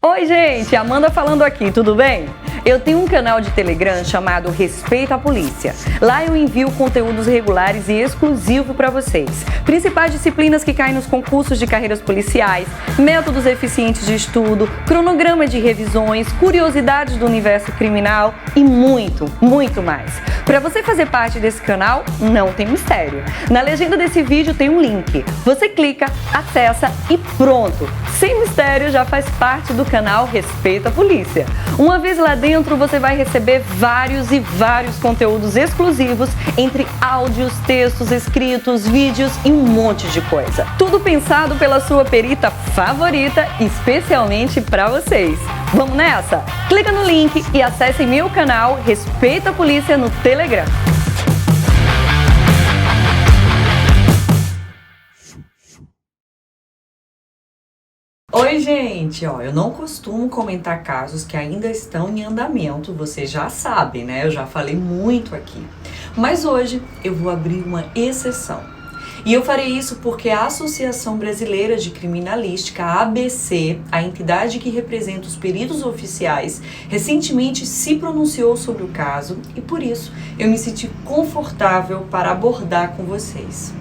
Oi gente, Amanda falando aqui, tudo bem? Eu tenho um canal de Telegram chamado Respeita a Polícia. Lá eu envio conteúdos regulares e exclusivos para vocês. Principais disciplinas que caem nos concursos de carreiras policiais, métodos eficientes de estudo, cronograma de revisões, curiosidades do universo criminal e muito, muito mais. Para você fazer parte desse canal, não tem mistério. Na legenda desse vídeo tem um link. Você clica, acessa e pronto! Sem mistério, já faz parte do canal Respeita a Polícia. Uma vez lá dentro, você vai receber vários conteúdos exclusivos, entre áudios, textos, escritos, vídeos e um monte de coisa. Tudo pensado pela sua perita favorita, especialmente para vocês. Vamos nessa? Clica no link e acesse meu canal Respeita a Polícia no Telegram. Oi gente, eu não costumo comentar casos que ainda estão em andamento, vocês já sabem, né? Eu já falei muito aqui. Mas hoje eu vou abrir uma exceção. E eu farei isso porque a Associação Brasileira de Criminalística, a ABC, a entidade que representa os peritos oficiais, recentemente se pronunciou sobre o caso e por isso eu me senti confortável para abordar com vocês.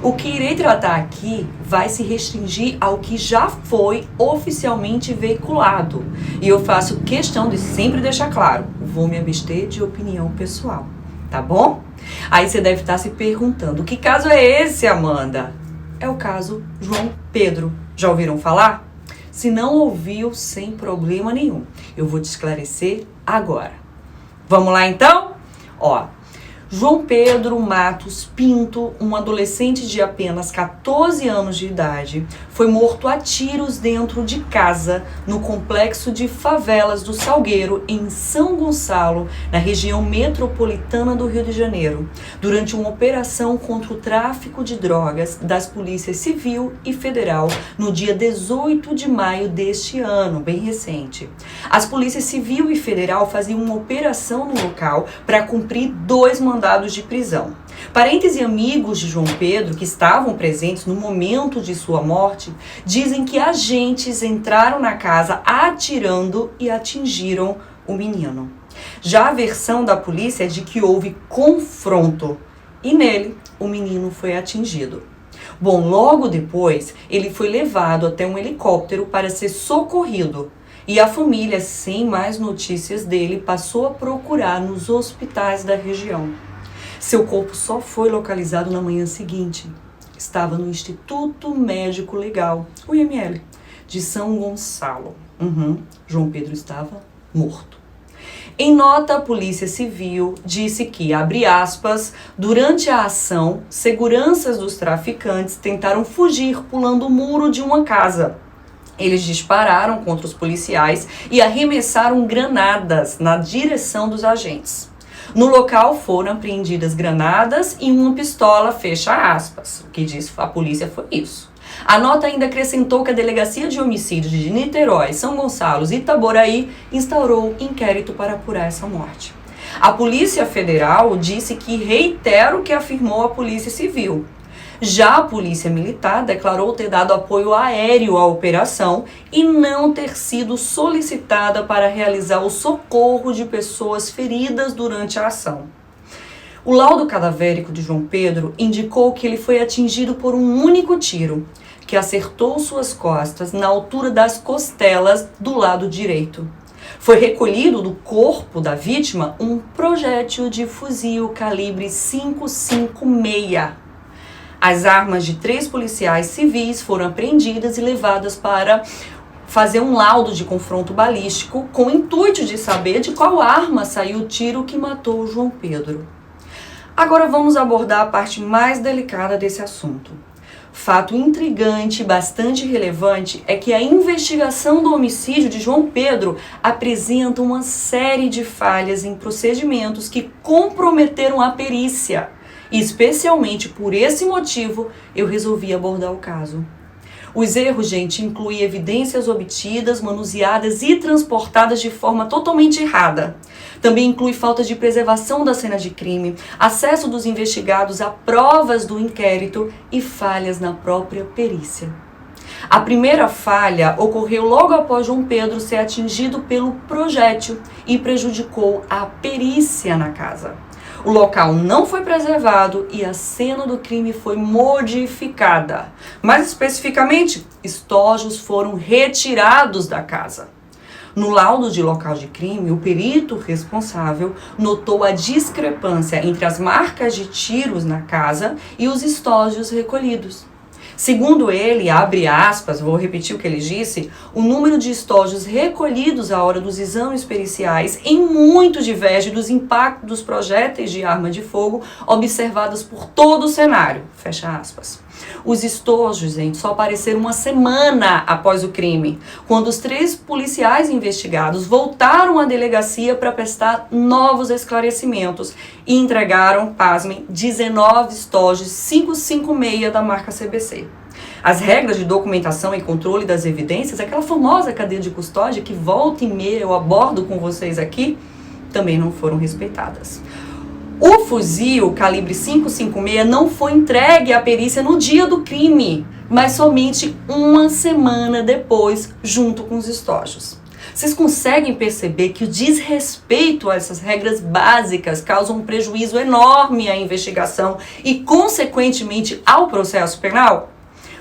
O que irei tratar aqui vai se restringir ao que já foi oficialmente veiculado. E eu faço questão de sempre deixar claro, vou me abster de opinião pessoal, tá bom? Aí você deve estar se perguntando, que caso é esse, Amanda? É o caso João Pedro. Já ouviram falar? Se não ouviu, sem problema nenhum. Eu vou te esclarecer agora. Vamos lá então? João Pedro Matos Pinto, um adolescente de apenas 14 anos de idade, foi morto a tiros dentro de casa no complexo de favelas do Salgueiro, em São Gonçalo, na região metropolitana do Rio de Janeiro, durante uma operação contra o tráfico de drogas das polícias civil e federal no dia 18 de maio deste ano, bem recente. As polícias civil e federal faziam uma operação no local para cumprir 2 mandatos de prisão. Parentes e amigos de João Pedro, que estavam presentes no momento de sua morte, dizem que agentes entraram na casa atirando e atingiram o menino. Já a versão da polícia é de que houve confronto e nele o menino foi atingido. Bom, logo depois ele foi levado até um helicóptero para ser socorrido. E a família, sem mais notícias dele, passou a procurar nos hospitais da região. Seu corpo só foi localizado na manhã seguinte. Estava no Instituto Médico Legal, o IML, de São Gonçalo. João Pedro estava morto. Em nota, a Polícia Civil disse que, abre aspas, durante a ação, seguranças dos traficantes tentaram fugir pulando o muro de uma casa. Eles dispararam contra os policiais e arremessaram granadas na direção dos agentes. No local foram apreendidas granadas e uma pistola, fecha aspas. O que diz a polícia foi isso. A nota ainda acrescentou que a Delegacia de Homicídios de Niterói, São Gonçalo e Itaboraí instaurou inquérito para apurar essa morte. A Polícia Federal disse que reitera o que afirmou a Polícia Civil. Já a Polícia Militar declarou ter dado apoio aéreo à operação e não ter sido solicitada para realizar o socorro de pessoas feridas durante a ação. O laudo cadavérico de João Pedro indicou que ele foi atingido por um único tiro, que acertou suas costas na altura das costelas do lado direito. Foi recolhido do corpo da vítima um projétil de fuzil calibre .556. As armas de 3 policiais civis foram apreendidas e levadas para fazer um laudo de confronto balístico com o intuito de saber de qual arma saiu o tiro que matou o João Pedro. Agora vamos abordar a parte mais delicada desse assunto. Fato intrigante e bastante relevante é que a investigação do homicídio de João Pedro apresenta uma série de falhas em procedimentos que comprometeram a perícia. E especialmente por esse motivo, eu resolvi abordar o caso. Os erros, gente, incluem evidências obtidas, manuseadas e transportadas de forma totalmente errada. Também inclui falta de preservação da cena de crime, acesso dos investigados a provas do inquérito e falhas na própria perícia. A primeira falha ocorreu logo após João Pedro ser atingido pelo projétil e prejudicou a perícia na casa. O local não foi preservado e a cena do crime foi modificada. Mais especificamente, estojos foram retirados da casa. No laudo de local de crime, o perito responsável notou a discrepância entre as marcas de tiros na casa e os estojos recolhidos. Segundo ele, abre aspas, vou repetir o que ele disse, o número de estojos recolhidos à hora dos exames periciais em muito diverge dos impactos dos projéteis de arma de fogo observados por todo o cenário, fecha aspas. Os estojos, gente, só apareceram uma semana após o crime, quando os 3 policiais investigados voltaram à delegacia para prestar novos esclarecimentos e entregaram, pasmem, 19 estojos 556 da marca CBC. As regras de documentação e controle das evidências, aquela famosa cadeia de custódia que volta e meia eu abordo com vocês aqui, também não foram respeitadas. O fuzil calibre 556 não foi entregue à perícia no dia do crime, mas somente uma semana depois, junto com os estojos. Vocês conseguem perceber que o desrespeito a essas regras básicas causa um prejuízo enorme à investigação e, consequentemente, ao processo penal?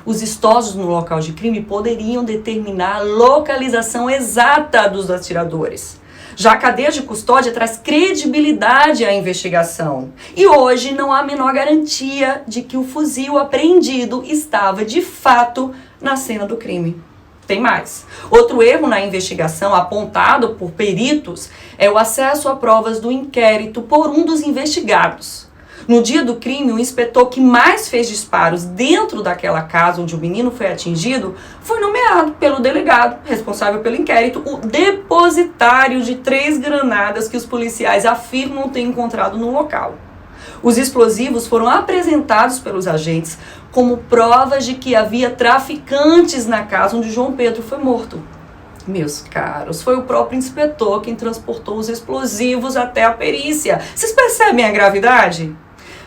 Os estojos no local de crime poderiam determinar a localização exata dos atiradores. Já a cadeia de custódia traz credibilidade à investigação. E hoje não há a menor garantia de que o fuzil apreendido estava de fato na cena do crime. Tem mais. Outro erro na investigação apontado por peritos é o acesso a provas do inquérito por um dos investigados. No dia do crime, o inspetor que mais fez disparos dentro daquela casa onde o menino foi atingido foi nomeado pelo delegado responsável pelo inquérito, o depositário de 3 granadas que os policiais afirmam ter encontrado no local. Os explosivos foram apresentados pelos agentes como provas de que havia traficantes na casa onde João Pedro foi morto. Meus caros, foi o próprio inspetor quem transportou os explosivos até a perícia. Vocês percebem a gravidade?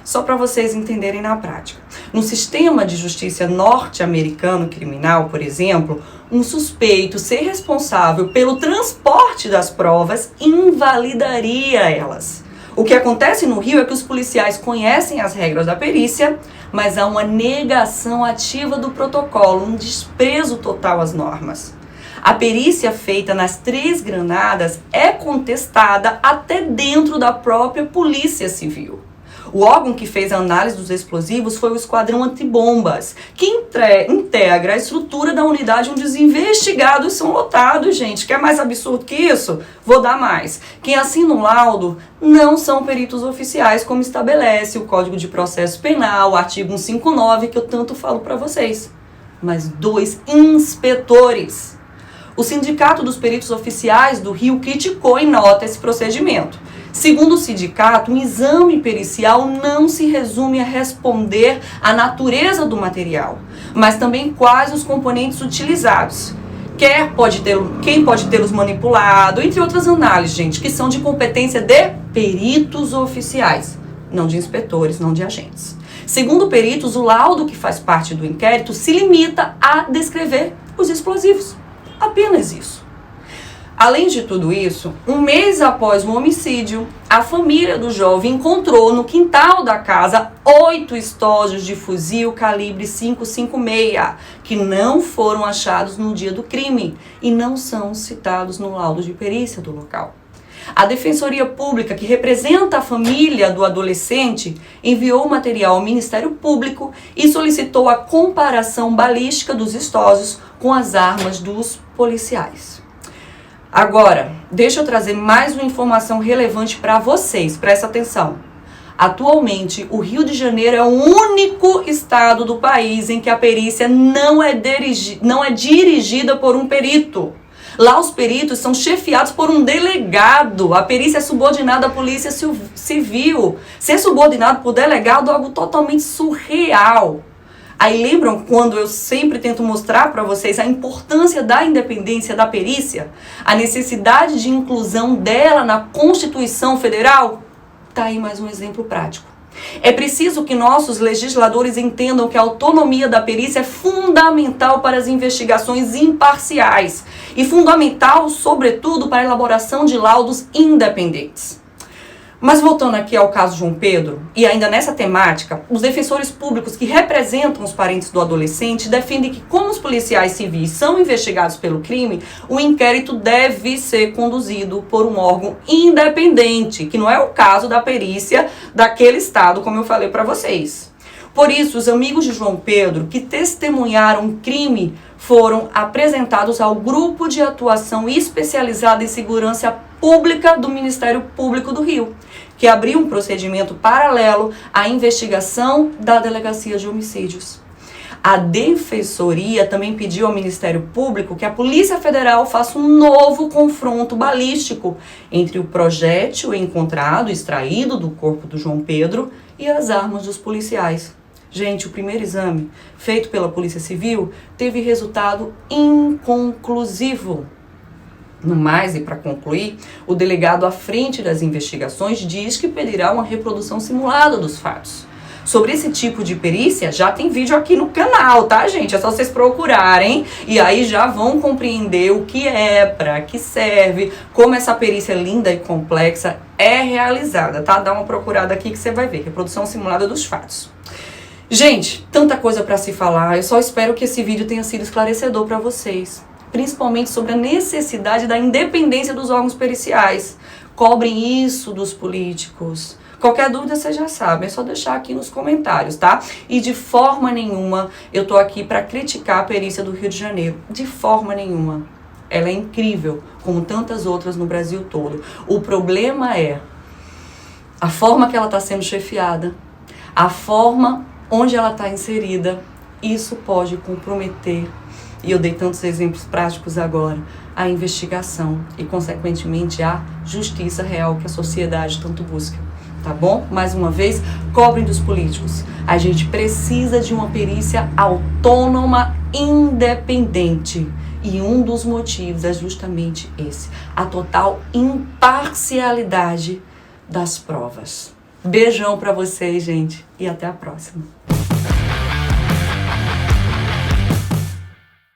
Só para vocês entenderem na prática. No sistema de justiça norte-americano criminal, por exemplo, um suspeito ser responsável pelo transporte das provas invalidaria elas. O que acontece no Rio é que os policiais conhecem as regras da perícia, mas há uma negação ativa do protocolo, um desprezo total às normas. A perícia feita nas 3 granadas é contestada até dentro da própria Polícia Civil. O órgão que fez a análise dos explosivos foi o Esquadrão Antibombas, que integra a estrutura da unidade onde os investigados são lotados, gente. Quer mais absurdo que isso? Vou dar mais. Quem assina o laudo não são peritos oficiais, como estabelece o Código de Processo Penal, o artigo 159, que eu tanto falo para vocês, mas 2 inspetores. O Sindicato dos Peritos Oficiais do Rio criticou em nota esse procedimento. Segundo o sindicato, um exame pericial não se resume a responder à natureza do material, mas também quais os componentes utilizados. Quem pode tê-los manipulado, entre outras análises, gente, que são de competência de peritos oficiais, não de inspetores, não de agentes. Segundo peritos, o laudo que faz parte do inquérito se limita a descrever os explosivos. Apenas isso. Além de tudo isso, um mês após o homicídio, a família do jovem encontrou no quintal da casa 8 estojos de fuzil calibre 556, que não foram achados no dia do crime e não são citados no laudo de perícia do local. A Defensoria Pública, que representa a família do adolescente, enviou o material ao Ministério Público e solicitou a comparação balística dos estojos com as armas dos policiais. Agora, deixa eu trazer mais uma informação relevante para vocês, presta atenção. Atualmente, o Rio de Janeiro é o único estado do país em que a perícia não é dirigida por um perito. Lá os peritos são chefiados por um delegado. A perícia é subordinada à polícia civil. Ser subordinado por delegado é algo totalmente surreal. Aí lembram quando eu sempre tento mostrar para vocês a importância da independência da perícia? A necessidade de inclusão dela na Constituição Federal? Tá aí mais um exemplo prático. É preciso que nossos legisladores entendam que a autonomia da perícia é fundamental para as investigações imparciais e fundamental, sobretudo, para a elaboração de laudos independentes. Mas voltando aqui ao caso João Pedro, e ainda nessa temática, os defensores públicos que representam os parentes do adolescente defendem que, como os policiais civis são investigados pelo crime, o inquérito deve ser conduzido por um órgão independente, que não é o caso da perícia daquele estado, como eu falei para vocês. Por isso, os amigos de João Pedro que testemunharam o crime foram apresentados ao Grupo de Atuação Especializada em Segurança Pública do Ministério Público do Rio, que abriu um procedimento paralelo à investigação da Delegacia de Homicídios. A Defensoria também pediu ao Ministério Público que a Polícia Federal faça um novo confronto balístico entre o projétil encontrado, extraído do corpo do João Pedro, e as armas dos policiais. Gente, o primeiro exame, feito pela Polícia Civil, teve resultado inconclusivo. No mais, e para concluir, o delegado à frente das investigações diz que pedirá uma reprodução simulada dos fatos. Sobre esse tipo de perícia, já tem vídeo aqui no canal, tá, gente? É só vocês procurarem e aí já vão compreender o que é, para que serve, como essa perícia linda e complexa é realizada, tá? Dá uma procurada aqui que você vai ver, reprodução simulada dos fatos. Gente, tanta coisa para se falar, eu só espero que esse vídeo tenha sido esclarecedor para vocês, principalmente sobre a necessidade da independência dos órgãos periciais. Cobrem isso dos políticos. Qualquer dúvida vocês já sabem, é só deixar aqui nos comentários, tá? E de forma nenhuma eu tô aqui para criticar a perícia do Rio de Janeiro, de forma nenhuma. Ela é incrível, como tantas outras no Brasil todo. O problema é a forma que ela está sendo chefiada, a forma onde ela está inserida. Isso pode comprometer, e eu dei tantos exemplos práticos agora, a investigação e, consequentemente, a justiça real que a sociedade tanto busca. Tá bom? Mais uma vez, cobrem dos políticos. A gente precisa de uma perícia autônoma, independente. E um dos motivos é justamente esse, a total imparcialidade das provas. Beijão pra vocês, gente, e até a próxima.